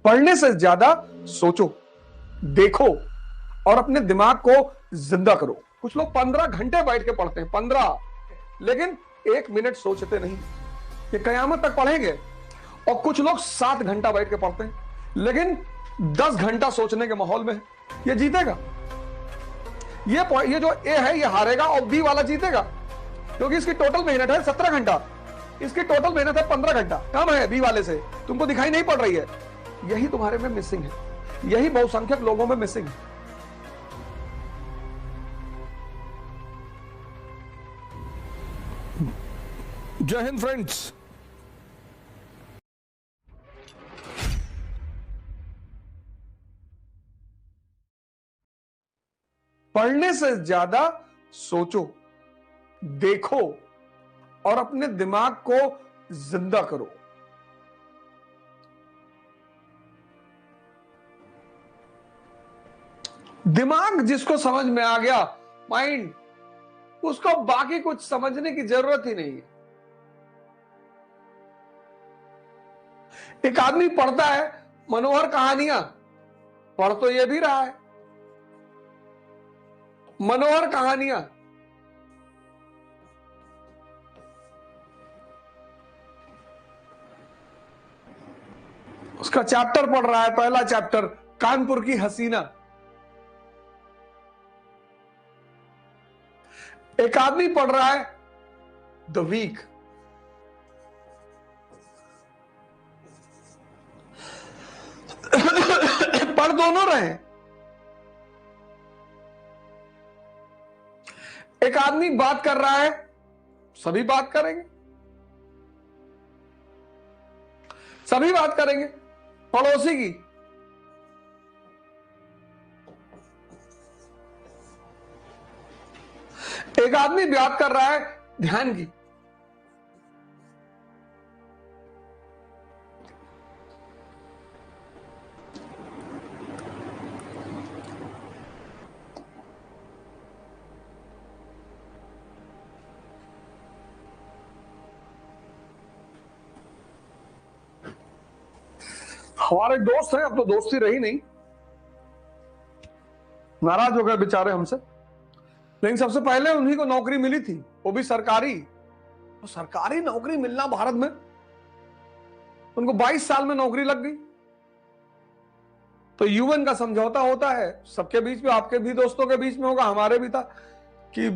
पढ़ने से ज्यादा सोचो, देखो और अपने दिमाग को जिंदा करो। कुछ लोग 15 घंटे बैठ के पढ़ते हैं, 15, लेकिन 1 मिनट सोचते नहीं। ये कयामत तक पढ़ेंगे। और कुछ लोग 7 घंटा बैठ के पढ़ते हैं, लेकिन 10 घंटा सोचने के माहौल में है। ये जीतेगा। ये जो ए है ये हारेगा और बी वाला जीतेगा, क्योंकि इसकी टोटल मेहनत है 17 घंटा, इसकी टोटल मेहनत है 15 घंटा, कम है बी वाले से। तुमको दिखाई नहीं पड़ रही है। यही तुम्हारे में मिसिंग है, यही बहुसंख्यक लोगों में मिसिंग है। जय हिंद फ्रेंड्स। पढ़ने से ज्यादा सोचो, देखो और अपने दिमाग को जिंदा करो। दिमाग जिसको समझ में आ गया, माइंड, उसको बाकी कुछ समझने की जरूरत ही नहीं है। एक आदमी पढ़ता है मनोहर कहानियां, पढ़ तो ये भी रहा है मनोहर कहानियां, उसका चैप्टर पढ़ रहा है, पहला चैप्टर कानपुर की हसीना। एक आदमी पढ़ रहा है द वीक, पढ़ दोनों रहे। एक आदमी बात कर रहा है, सभी बात करेंगे, सभी बात करेंगे। पड़ोसी की, एक आदमी बात कर रहा है ध्यान की। हमारे दोस्त हैं, अब तो दोस्ती रही नहीं, नाराज हो गए बेचारे हमसे। लेकिन सबसे पहले उन्हीं को नौकरी मिली थी, वो भी सरकारी। तो सरकारी नौकरी मिलना भारत में, उनको 22 साल में नौकरी लग गई। तो यूएन का समझौता होता है सबके बीच में, आपके भी दोस्तों के बीच में होगा, हमारे भी था कि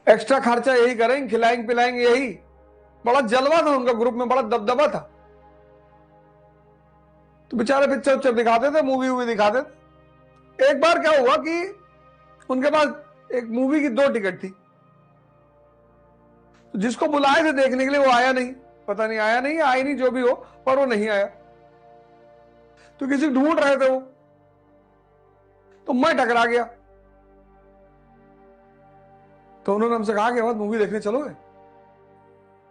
एक्स्ट्रा खर्चा यही करेंगे, खिलाएंगे पिलाएंगे यही। बड़ा जलवा था उनका, ग्रुप में बड़ा दबदबा था। तो बेचारे पिक्चर उच्चर दिखाते थे, मूवी वूवी दिखाते थे। एक बार क्या हुआ कि उनके पास एक मूवी की 2 टिकट थी, तो जिसको बुलाए थे देखने के लिए वो आया नहीं, पता नहीं आया नहीं, आई नहीं, जो भी हो, पर वो नहीं आया। तो किसी ढूंढ रहे थे वो, तो मैं टकरा गया। तो उन्होंने हमसे कहा कि मूवी देखने चलोगे?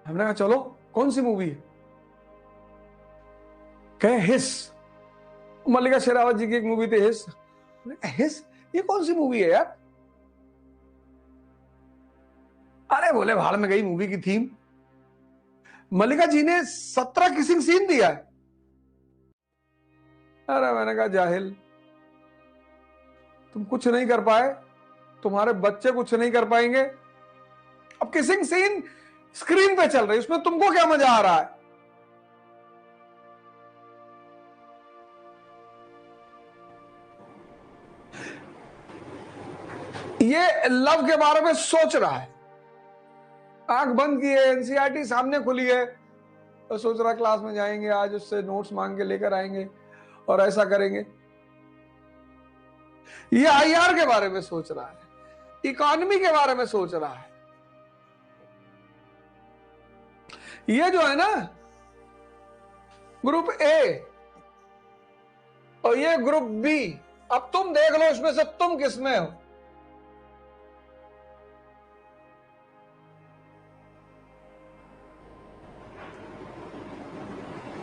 हमने कहा चलो। कौन सी मूवी है? कहे हिस, मल्लिका शेरावत जी की एक मूवी थी हिस। हिस ये कौन सी मूवी है यार? अरे बोले भाड़ में गई मूवी की थीम, मल्लिका जी ने 17 किसिंग सीन दिया है। अरे मैंने कहा जाहिल, तुम कुछ नहीं कर पाए, तुम्हारे बच्चे कुछ नहीं कर पाएंगे। अब किसिंग सीन स्क्रीन पे चल रही, उसमें तुमको क्या मजा आ रहा है? ये लव के बारे में सोच रहा है, आंख बंद की है, एनसीईआरटी सामने खुली है, तो सोच रहा क्लास में जाएंगे आज, उससे नोट्स मांग के लेकर आएंगे और ऐसा करेंगे। ये आईआर के बारे में सोच रहा है, इकोनॉमी के बारे में सोच रहा है। ये जो है ना ग्रुप ए और ये ग्रुप बी, अब तुम देख लो इसमें से तुम किसमें हो।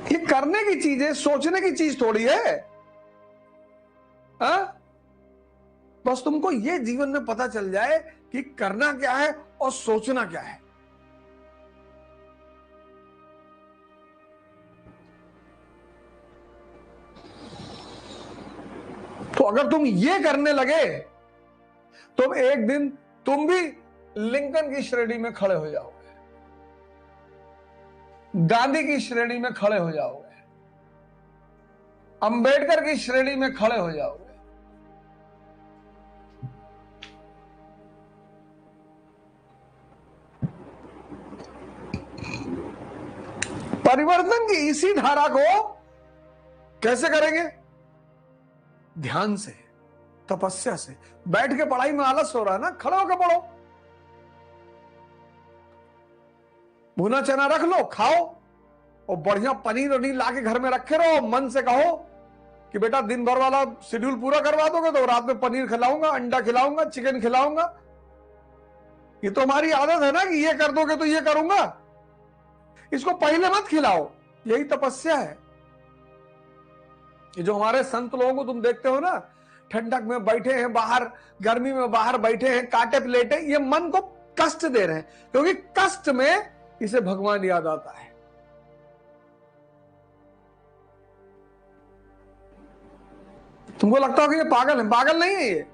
ये करने की चीज है, सोचने की चीज थोड़ी है। हा? बस तुमको ये जीवन में पता चल जाए कि करना क्या है और सोचना क्या है। अगर तुम ये करने लगे तो एक दिन तुम भी लिंकन की श्रेणी में खड़े हो जाओगे, गांधी की श्रेणी में खड़े हो जाओगे, अंबेडकर की श्रेणी में खड़े हो जाओगे। परिवर्तन की इसी धारा को कैसे करेंगे? ध्यान से, तपस्या से। बैठ के पढ़ाई में आलस हो रहा है ना, खड़े होकर पढ़ो। भुना चना रख लो, खाओ, और बढ़िया पनीर वनीर लाके घर में रखे रहो। मन से कहो कि बेटा दिन भर वाला शेड्यूल पूरा करवा दोगे तो रात में पनीर खिलाऊंगा, अंडा खिलाऊंगा, चिकन खिलाऊंगा। ये तो हमारी आदत है ना कि ये कर दोगे तो ये करूंगा। इसको पहले मत खिलाओ, यही तपस्या है। ये जो हमारे संत लोगों को तुम देखते हो ना, ठंडक में बैठे हैं बाहर, गर्मी में बाहर बैठे हैं, काटे प्लेटे, ये मन को कष्ट दे रहे हैं, क्योंकि कष्ट में इसे भगवान याद आता है। तुमको लगता हो कि ये पागल है, पागल नहीं है ये।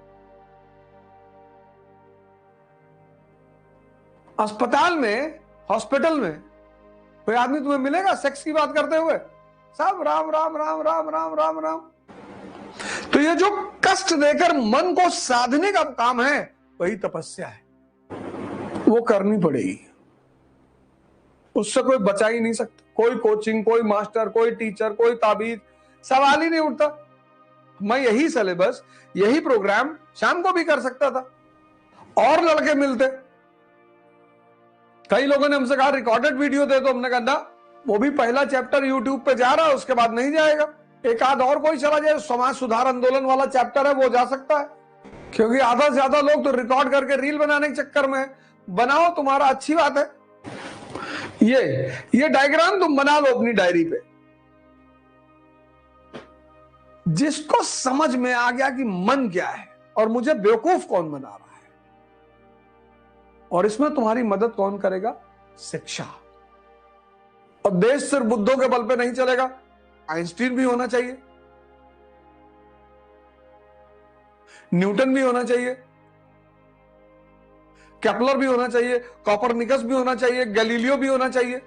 अस्पताल में, हॉस्पिटल में कोई आदमी तुम्हें मिलेगा सेक्स की बात करते हुए? सब राम राम राम राम राम राम राम। तो ये जो कष्ट देकर मन को साधने का काम है, वही तपस्या है। वो करनी पड़ेगी, उससे कोई बचा ही नहीं सकता। कोई कोचिंग, कोई मास्टर, कोई टीचर, कोई ताबीज, सवाल ही नहीं उठता। मैं यही सिलेबस, यही प्रोग्राम शाम को भी कर सकता था, और लड़के मिलते। कई लोगों ने हमसे कहा रिकॉर्डेड वीडियो दे दो, हमने कहा ना, वो भी पहला चैप्टर यूट्यूब पे जा रहा है, उसके बाद नहीं जाएगा। एक आध और कोई चला जाए, समाज सुधार आंदोलन वाला चैप्टर है, वो जा सकता है। क्योंकि आधा से ज्यादा लोग तो रिकॉर्ड करके रील बनाने के चक्कर में है। बनाओ, तुम्हारा अच्छी बात है। ये डायग्राम तुम बना लो अपनी डायरी पे। जिसको समझ में आ गया कि मन क्या है और मुझे बेवकूफ कौन बना रहा है, और इसमें तुम्हारी मदद कौन करेगा? शिक्षा। और देश सिर्फ बुद्धों के बल पे नहीं चलेगा, आइंस्टीन भी होना चाहिए, न्यूटन भी होना चाहिए, केपलर भी होना चाहिए, कॉपरनिकस भी होना चाहिए, गैलीलियो भी होना चाहिए।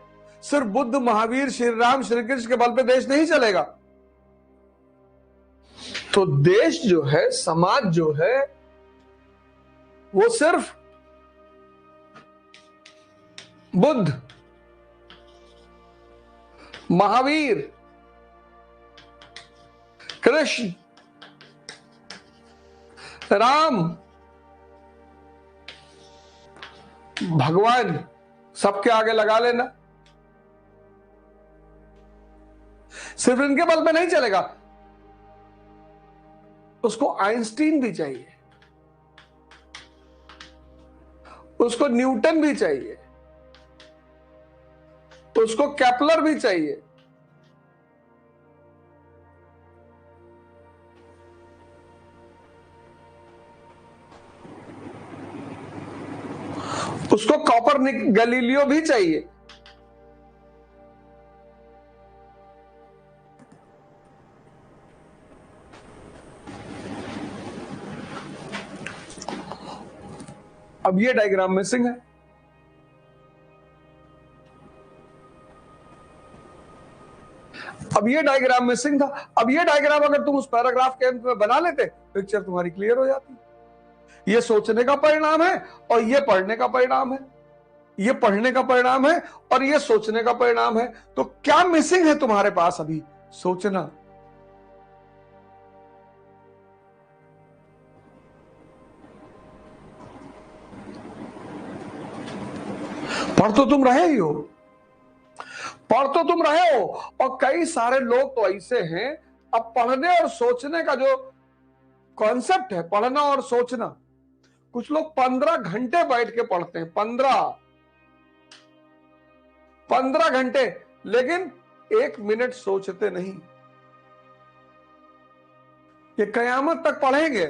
सिर्फ बुद्ध, महावीर, श्री राम, श्री कृष्ण के बल पे देश नहीं चलेगा। तो देश जो है, समाज जो है, वो सिर्फ बुद्ध, महावीर, कृष्ण, राम, भगवान, सबके आगे लगा लेना। सिर्फ इनके बल पे नहीं चलेगा, उसको आइंस्टीन भी चाहिए, उसको न्यूटन भी चाहिए, उसको केपलर भी चाहिए, उसको कॉपरनिकस, गैलीलियो भी चाहिए। अब ये डायग्राम मिसिंग है। अब ये डायग्राम मिसिंग था। अब ये डायग्राम अगर तुम उस पैराग्राफ के अंत में बना लेते, पिक्चर तुम्हारी क्लियर हो जाती। ये सोचने का परिणाम है और ये पढ़ने का परिणाम है। ये पढ़ने का परिणाम है और ये सोचने का परिणाम है। तो क्या मिसिंग है तुम्हारे पास अभी? सोचना। पढ़ तो तुम रहे ही हो, पढ़ तो तुम रहे हो। और कई सारे लोग तो ऐसे हैं, अब पढ़ने और सोचने का जो कॉन्सेप्ट है, पढ़ना और सोचना, कुछ लोग 15 घंटे बैठ के पढ़ते हैं, 15 घंटे, लेकिन 1 मिनट सोचते नहीं। ये कयामत तक पढ़ेंगे।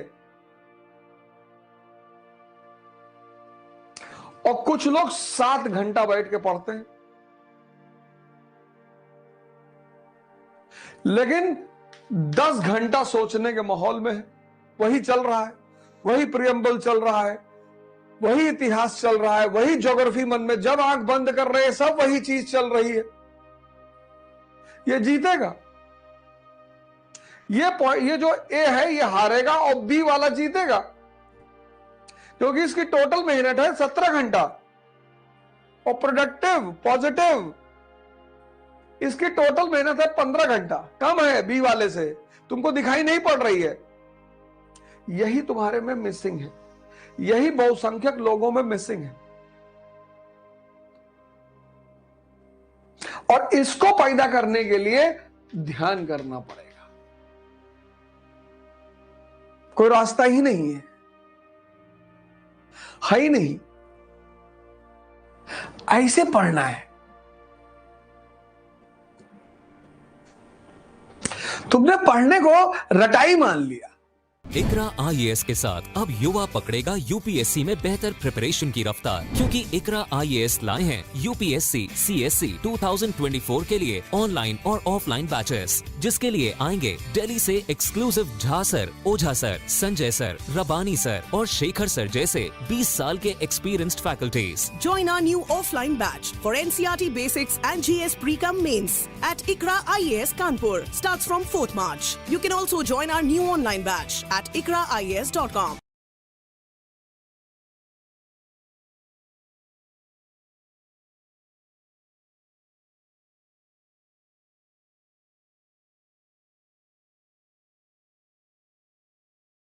और कुछ लोग 7 घंटा बैठ के पढ़ते हैं, लेकिन 10 घंटा सोचने के माहौल में है। वही चल रहा है, वही प्रियम्बल चल रहा है, वही इतिहास चल रहा है, वही ज्योग्राफी मन में जब आंख बंद कर रहे हैं सब वही चीज चल रही है। ये जीतेगा, ये जो ए है ये हारेगा और बी वाला जीतेगा, क्योंकि इसकी टोटल मेहनत है 17 घंटा और प्रोडक्टिव पॉजिटिव इसकी टोटल मेहनत है 15 घंटा, कम है बी वाले से, तुमको दिखाई नहीं पड़ रही है। यही तुम्हारे में मिसिंग है, यही बहुसंख्यक लोगों में मिसिंग है, और इसको पैदा करने के लिए ध्यान करना पड़ेगा। कोई रास्ता ही नहीं है ही नहीं, ऐसे पढ़ना है। तुमने पढ़ने को रटाई मान लिया। इकरा आईएएस के साथ अब युवा पकड़ेगा यूपीएससी में बेहतर प्रिपरेशन की रफ्तार, क्योंकि इकरा आईएएस लाए हैं यूपीएससी सीएससी 2024 के लिए ऑनलाइन और ऑफलाइन बैचेस, जिसके लिए आएंगे दिल्ली से एक्सक्लूसिव झा सर, ओझा सर, संजय सर, रबानी सर और शेखर सर जैसे 20 साल के experienced faculties. Join our new offline batch for NCERT Basics and GS Pre-Com Mains at Ikra IAS Kanpur. Starts from 4th March. You can also join our new online batch at ikraias.com.